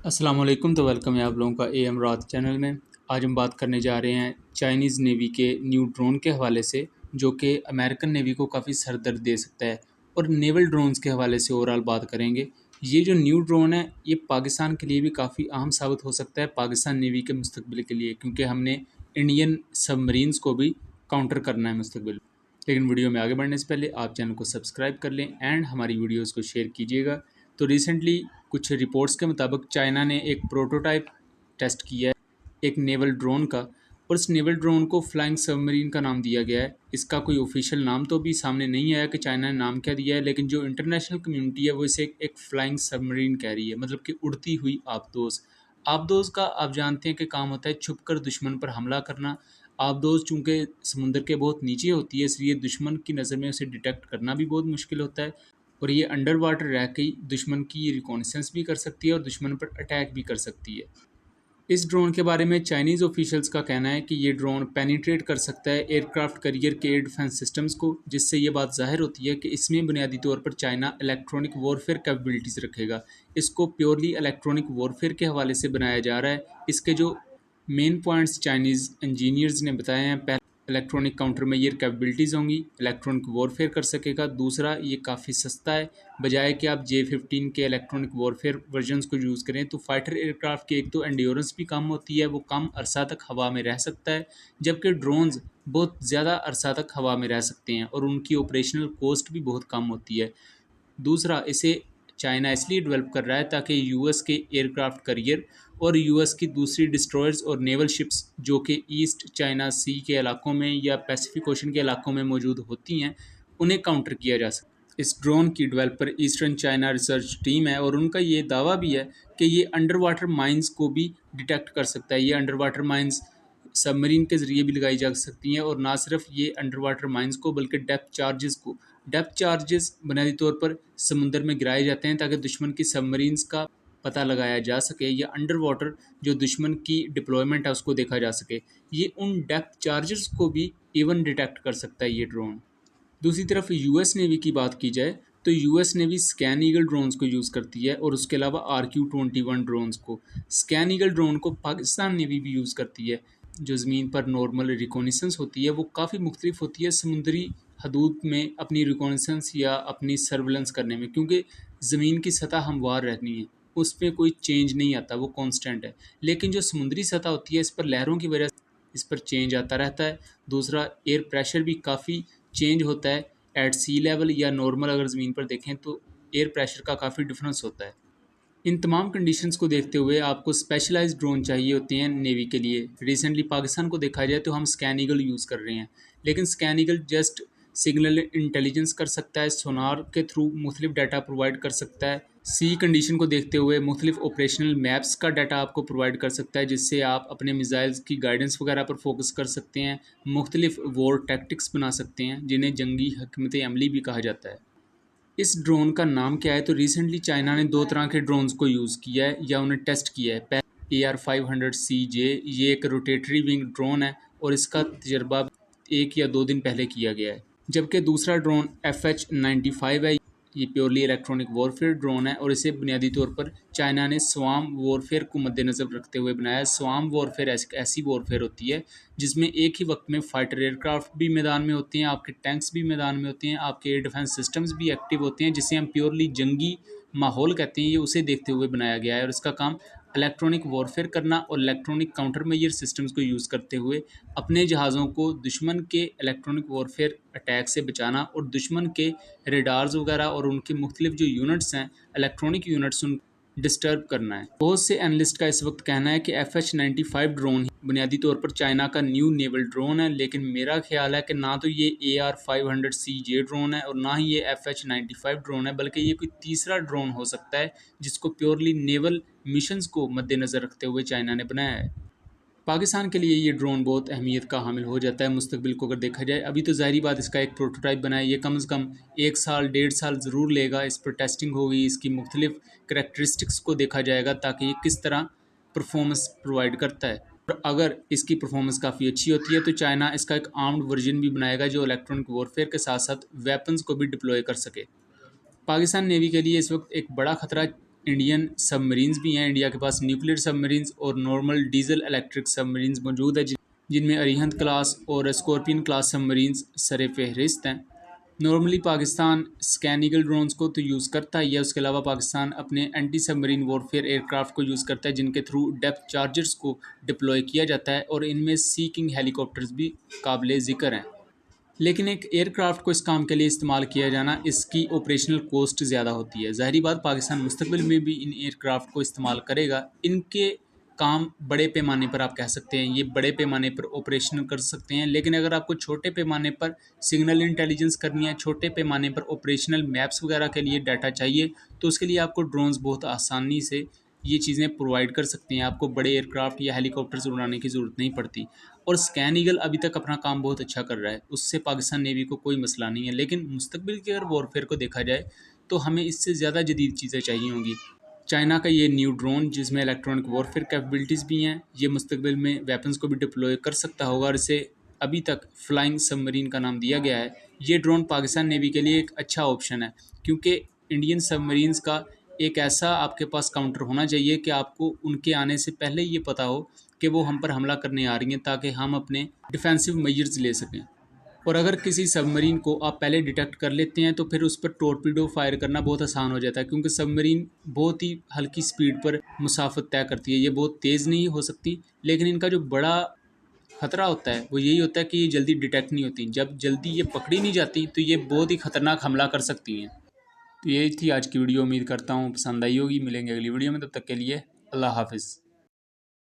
अस्सलाम वालेकुम। तो वेलकम है आप लोगों का एम रात चैनल में। आज हम बात करने जा रहे हैं चाइनीज़ नेवी के न्यू ड्रोन के हवाले से, जो कि अमेरिकन नेवी को काफ़ी सर दर्द दे सकता है। और नेवल ड्रोन्स के हवाले से ओवरऑल बात करेंगे। ये जो न्यू ड्रोन है ये पाकिस्तान के लिए भी काफ़ी अहम साबित हो सकता है, पाकिस्तान नेवी के मुस्तकबिल के लिए, क्योंकि हमने इंडियन सबमरीन्स को भी काउंटर करना है मुस्तकबिल। लेकिन वीडियो में आगे बढ़ने से पहले आप चैनल को सब्सक्राइब कर लें एंड हमारी वीडियोज़ को शेयर कीजिएगा। तो रिसेंटली कुछ रिपोर्ट्स के मुताबिक चाइना ने एक प्रोटोटाइप टेस्ट किया है एक नेवल ड्रोन का, और इस नेवल ड्रोन को फ्लाइंग सबमरीन का नाम दिया गया है। इसका कोई ऑफिशियल नाम तो अभी सामने नहीं आया कि चाइना ने नाम क्या दिया है, लेकिन जो इंटरनेशनल कम्युनिटी है वो इसे एक फ्लाइंग सबमरीन कह रही है, मतलब कि उड़ती हुई आबदोज। आबदोज का आप जानते हैं कि काम होता है छुपकर दुश्मन पर हमला करना। आबदोज चूँकि समुंदर के बहुत नीचे होती है, इसलिए दुश्मन की नज़र में उसे डिटेक्ट करना भी बहुत मुश्किल होता है, और ये अंडर वाटर रह के ही दुश्मन की रिकॉनेसेंस भी कर सकती है और दुश्मन पर अटैक भी कर सकती है। इस ड्रोन के बारे में चाइनीज़ ऑफिशियल्स का कहना है कि ये ड्रोन पेनिट्रेट कर सकता है एयरक्राफ्ट कैरियर के एयर डिफेंस सिस्टम्स को, जिससे ये बात जाहिर होती है कि इसमें बुनियादी तौर पर चाइना इलेक्ट्रॉनिक वॉरफेयर कैपेबिलिटीज़ रखेगा। इसको प्योरली इलेक्ट्रॉनिक वॉरफेयर के हवाले से बनाया जा रहा है। इसके जो मेन पॉइंट्स चाइनीज़ इंजीनियर्स ने बताए हैं, पहले इलेक्ट्रॉनिक काउंटर मेजर कैपेबिलिटीज़ होंगी, इलेक्ट्रॉनिक वॉरफेयर कर सकेगा। दूसरा, ये काफ़ी सस्ता है, बजाय कि आप J-15 के इलेक्ट्रॉनिक वॉरफेयर वर्जन्स को यूज़ करें तो फाइटर एयरक्राफ्ट की एक तो एंड्योरेंस भी कम होती है, वो कम अरसा तक हवा में रह सकता है, जबकि ड्रोन्स बहुत ज़्यादा अरसा तक हवा में रह सकते हैं और उनकी ऑपरेशनल कॉस्ट भी बहुत कम होती है। दूसरा, इसे चाइना इसलिए डेवलप कर रहा है ताकि यूएस के एयरक्राफ्ट करियर और यूएस की दूसरी डिस्ट्रॉयर्स और नेवल शिप्स जो कि ईस्ट चाइना सी के इलाकों में या पैसिफिक ओशन के इलाकों में मौजूद होती हैं, उन्हें काउंटर किया जा सके। इस ड्रोन की developer eastern China research team है, और उनका ये दावा भी है कि ये अंडर वाटर माइंस को भी डिटेक्ट कर सकता है। ये अंडर वाटर माइंस सबमरीन के ज़रिए भी लगाई जा सकती हैं, और ना सिर्फ ये अंडर वाटर माइंस को बल्कि डेप्थ चार्जेस बुनियादी तौर पर समुंदर में गिराए जाते हैं ताकि दुश्मन की सबमरीन्स का पता लगाया जा सके, या अंडर वाटर जो दुश्मन की डिप्लॉयमेंट है उसको देखा जा सके। ये उन डेप्थ चार्जेस को भी इवन डिटेक्ट कर सकता है ये ड्रोन। दूसरी तरफ यूएस नेवी की बात की जाए तो US navy scan eagle drones को यूज़ करती है, और उसके अलावा RQ-21 ड्रोन्स को। स्कैन ईगल ड्रोन को पाकिस्तान नेवी भी यूज़ करती है। जो ज़मीन पर नॉर्मल रिकॉनेसेंस होती है वो काफ़ी मुख्तलिफ होती है समुद्री हदूद में अपनी रिकॉनेसेंस या अपनी सर्विलेंस करने में, क्योंकि ज़मीन की सतह हमवार रहनी है, उसमें कोई चेंज नहीं आता, वो कांस्टेंट है। लेकिन जो समुद्री सतह होती है इस पर लहरों की वजह से इस पर चेंज आता रहता है। दूसरा, एयर प्रेशर भी काफ़ी चेंज होता है एट सी लेवल या नॉर्मल अगर ज़मीन पर देखें तो एयर प्रेशर का काफ़ी डिफरेंस होता है। इन तमाम कंडीशंस को देखते हुए आपको स्पेशलाइज्ड ड्रोन चाहिए होते हैं नेवी के लिए। रिसेंटली पाकिस्तान को देखा जाए तो हम स्कैन ईगल यूज़ कर रहे हैं, लेकिन scan eagle just signal intelligence कर सकता है, सोनार के थ्रू मुख्तलिफ डाटा प्रोवाइड कर सकता है। सी कंडीशन को देखते हुए मुख्तलिफ ऑपरेशनल मैप्स का डाटा आपको प्रोवाइड कर सकता है, जिससे आप अपने मिसाइल्स की गाइडेंस वगैरह पर फोकस कर सकते हैं, मुख्तलिफ वॉर टैक्टिक्स बना सकते हैं जिन्हें जंगी हिकमत अमली भी कहा जाता है। इस ड्रोन का नाम क्या है? तो रिसेंटली चाइना ने दो तरह के ड्रोन्स को यूज़ किया है या उन्हें टेस्ट किया है। पहले AR-500CJ, ये एक रोटेटरी विंग ड्रोन है और इसका तजर्बा 1 या 2 दिन पहले किया गया है। जबकि दूसरा ड्रोन FH-95 है। ये प्योरली इलेक्ट्रॉनिक वॉरफेयर ड्रोन है, और इसे बुनियादी तौर पर चाइना ने स्वाम वॉरफेयर को मद्देनज़र रखते हुए बनाया है। स्वाम वॉरफेयर ऐसी वॉरफेयर होती है जिसमें एक ही वक्त में फाइटर एयरक्राफ्ट भी मैदान में होते हैं, आपके टैंक्स भी मैदान में होते हैं, आपके एयर डिफेंस सिस्टम्स भी एक्टिव होते हैं, जिसे हम प्योरली जंगी माहौल कहते हैं। ये उसे देखते हुए बनाया गया है, और इसका काम इलेक्ट्रॉनिक वॉरफेयर करना और इलेक्ट्रॉनिक काउंटर मेजर सिस्टम्स को यूज़ करते हुए अपने जहाज़ों को दुश्मन के इलेक्ट्रॉनिक वॉरफेयर अटैक से बचाना, और दुश्मन के रेडार्स वगैरह और उनके मुख्तलिफ जो यूनिट्स हैं, इलेक्ट्रॉनिक यूनिट्स, उन डिस्टर्ब करना है। बहुत से एनालिस्ट का इस वक्त कहना है कि FH-95 ड्रोन ही बुनियादी तौर पर चाइना का न्यू नेवल ड्रोन है, लेकिन मेरा ख्याल है कि ना तो ये AR-500CJ ड्रोन है और ना ही ये FH-95 ड्रोन है, बल्कि ये कोई तीसरा ड्रोन हो सकता है जिसको प्योरली नेवल मिशंस को मद्देनज़र रखते हुए चाइना ने बनाया है। पाकिस्तान के लिए ये ड्रोन बहुत अहमियत का हामिल हो जाता है मुस्तकबिल को अगर देखा जाए। अभी तो ज़ाहिरी बात इसका एक प्रोटोटाइप बना है, ये कम से कम 1 साल 1.5 साल ज़रूर लेगा। इस पर टेस्टिंग होगी, इसकी मुख्तलिफ करैक्टरिस्टिक्स को देखा जाएगा ताकि ये किस तरह परफॉर्मेंस प्रोवाइड करता है, और अगर इसकी परफॉर्मेंस काफ़ी अच्छी होती है तो चाइना इसका एक आर्म्ड वर्जन भी बनाएगा जो इलेक्ट्रॉनिक वॉरफेयर के साथ साथ वेपन्स को भी डिप्लॉय कर सके। पाकिस्तान नेवी के लिए इस वक्त एक बड़ा ख़तरा इंडियन सबमरीन्स भी हैं। इंडिया के पास न्यूक्लियर सबमरीन्स और नॉर्मल डीजल इलेक्ट्रिक सबमरीन्स मौजूद है, जिनमें अरिहंत क्लास और स्कॉर्पियन क्लास सबमरीन्स सर फहरिस्त हैं। Normally Pakistan scan eagle drones को तो यूज़ करता ही है, उसके अलावा पाकिस्तान अपने एंटी सबमरीन वॉरफेयर एयरक्राफ्ट को यूज़ करता है, जिनके थ्रू डेप्थ चार्जर्स को डिप्लॉय किया जाता है, और इनमें सी किंग हेलीकॉप्टर्स भी काबिल ज़िक्र हैं। लेकिन एक एयरक्राफ्ट को इस काम के लिए इस्तेमाल किया जाना, इसकी ऑपरेशनल कॉस्ट ज़्यादा होती है। ज़ाहिरी बात, पाकिस्तान मुस्तकबिल में भी इन एयरक्राफ्ट को इस्तेमाल करेगा। इनके काम बड़े पैमाने पर आप कह सकते हैं, ये बड़े पैमाने पर ऑपरेशन कर सकते हैं। लेकिन अगर आपको छोटे पैमाने पर सिग्नल इंटेलिजेंस करनी है, छोटे पैमाने पर ऑपरेशनल मैप्स वगैरह के लिए डाटा चाहिए, तो उसके लिए आपको ड्रोन्स बहुत आसानी से ये चीज़ें प्रोवाइड कर सकते हैं। आपको बड़े एयरक्राफ्ट या हेलीकॉप्टर्स उड़ाने की ज़रूरत नहीं पड़ती। और स्कैन ईगल अभी तक अपना काम बहुत अच्छा कर रहा है, उससे पाकिस्तान नेवी को कोई मसला नहीं है। लेकिन मुस्तकबिल के अगर वॉरफेयर को देखा जाए तो हमें इससे ज़्यादा जदीद चीज़ें चाहिए होंगी। चाइना का ये न्यू ड्रोन, जिसमें इलेक्ट्रॉनिक वॉरफेयर कैपेबिलिटीज़ भी हैं, ये मुस्तकबिल में वेपन्स को भी डिप्लॉय कर सकता होगा, और इसे अभी तक फ्लाइंग सबमरीन का नाम दिया गया है। ये ड्रोन पाकिस्तान नेवी के लिए एक अच्छा ऑप्शन है, क्योंकि इंडियन सबमरीन्स का एक ऐसा आपके पास काउंटर होना चाहिए कि आपको उनके आने से पहले ये पता हो कि वो हम पर हमला करने आ रही हैं, ताकि हम अपने डिफेंसिव मेजर्स ले सकें। और अगर किसी सबमरीन को आप पहले डिटेक्ट कर लेते हैं तो फिर उस पर टॉर्पीडो फायर करना बहुत आसान हो जाता है, क्योंकि सबमरीन बहुत ही हल्की स्पीड पर मुसाफत तय करती है। ये बहुत तेज़ नहीं हो सकती, लेकिन इनका जो बड़ा खतरा होता है वो यही होता है कि ये जल्दी डिटेक्ट नहीं होती। जब जल्दी ये पकड़ी नहीं जाती तो ये बहुत ही खतरनाक हमला कर सकती हैं। तो यही थी आज की वीडियो, उम्मीद करता हूँ पसंद आई होगी। मिलेंगे अगली वीडियो में, तब तक के लिए अल्लाह हाफिज़।